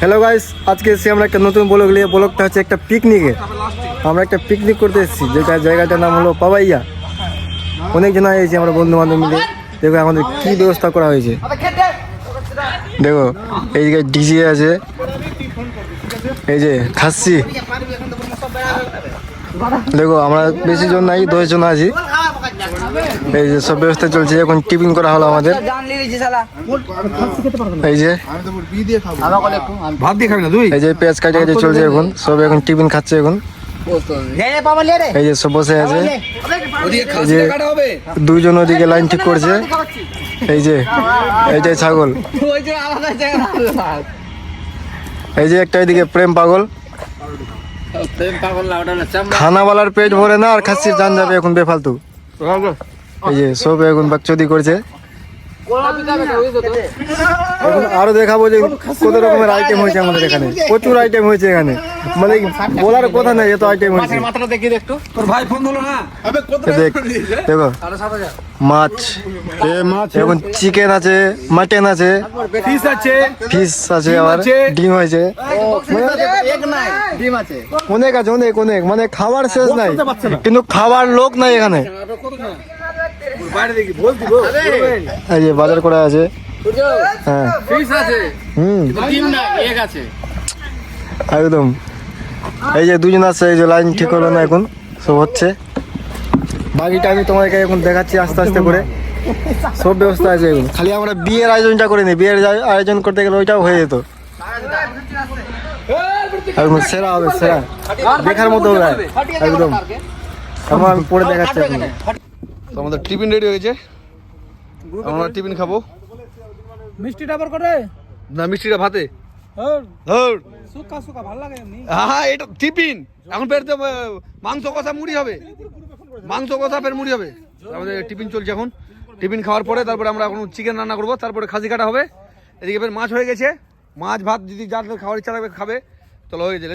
Hello guys, আজকে এসে আমরা একটা নতুন ব্লগ নিয়ে। ব্লগটা হচ্ছে একটা পিকনিকে। আমরা একটা পিকনিক করতে এসেছি, যেটা জায়গাটার নাম হলো পাবাইয়া। অনেকজন এসেছি আমরা বন্ধু বান্ধব মিলে। দেখো আমাদের কি ব্যবস্থা করা হয়েছে। দেখো এই জায়গায় ডিজে আছে, এই যে খাচ্ছি। দেখো আমরা বেশি জন নাই, 10 জন আছি। এই যে সব ব্যবস্থা চলছে, এখন টিফিন করা হলো আমাদের। এই যে ভাত দিয়ে খাবি না তুই? এই যে পেঁয়াজ কাটে কাটে চলছে এখন, সব এখন টিফিন খাচ্ছে এখন। এই যে সব বসে আছে, এই যে 2 জন ওদিকে লাইন ঠিক করছে। এই যে এইটাই ছাগল, এই যে একটা এদিকে প্রেম পাগল। খানাওয়ালার পেট ভরে না, আর খাসির জান যাবে এখন বেফালতু। এই যে সব এখন বাকচুদি করছে। এখন আরো দেখাবো যে কত রকমের আইটেম হয়েছে আমাদের এখানে। প্রচুর আইটেম হয়েছে এখানে, মানে বলার কথা নাই, এত আইটেম হয়েছে। দেখো মাছ, এখন চিকেন আছে, মাটন আছে, ফিশ আছে, আবার ডিম হয়েছে। অনেক আছে, অনেক অনেক, মানে খাবার শেষ নাই, কিন্তু খাবার লোক নাই এখানে। এই যে বাজার করা আছে, হ্যাঁ একদম। এই যে 2 জন আছে, এই যে লাইন ঠিক হলো না, এখন সব হচ্ছে। বাকিটা আমি তোমাকে এখন দেখাচ্ছি আস্তে আস্তে করে। সব ব্যবস্থা আছে এখন, খালি আমরা বিয়ের আয়োজনটা করে নিই। বিয়ের আয়োজন করতে গেলে ওইটাও হয়ে যেত। একদম সেরা হবে, সেরা দেখার মতো হবে একদম। আমি পরে দেখাচ্ছি এখন। তো আমাদের টিফিন রেডি হয়েছে, আমরা টিফিন খাবো। মিষ্টিটা আবার করে না, মিষ্টিটা ভাতে। সুকা সুকা ভালো লাগে এমনি। হ্যাঁ, এটা টিফিন। এখন ফের তো মাংস কষা মুড়ি হবে, মাংস কষা ফের মুড়ি হবে। আমাদের টিফিন চলছে এখন। টিফিন খাওয়ার পরে তারপরে আমরা এখন চিকেন রান্না করবো, তারপরে খাসি কাটা হবে। এদিকে ফের মাছ হয়ে গেছে, মাছ ভাত যদি যার খাওয়ার ইচ্ছা লাগবে খাবে, চলো হয়ে যাবে।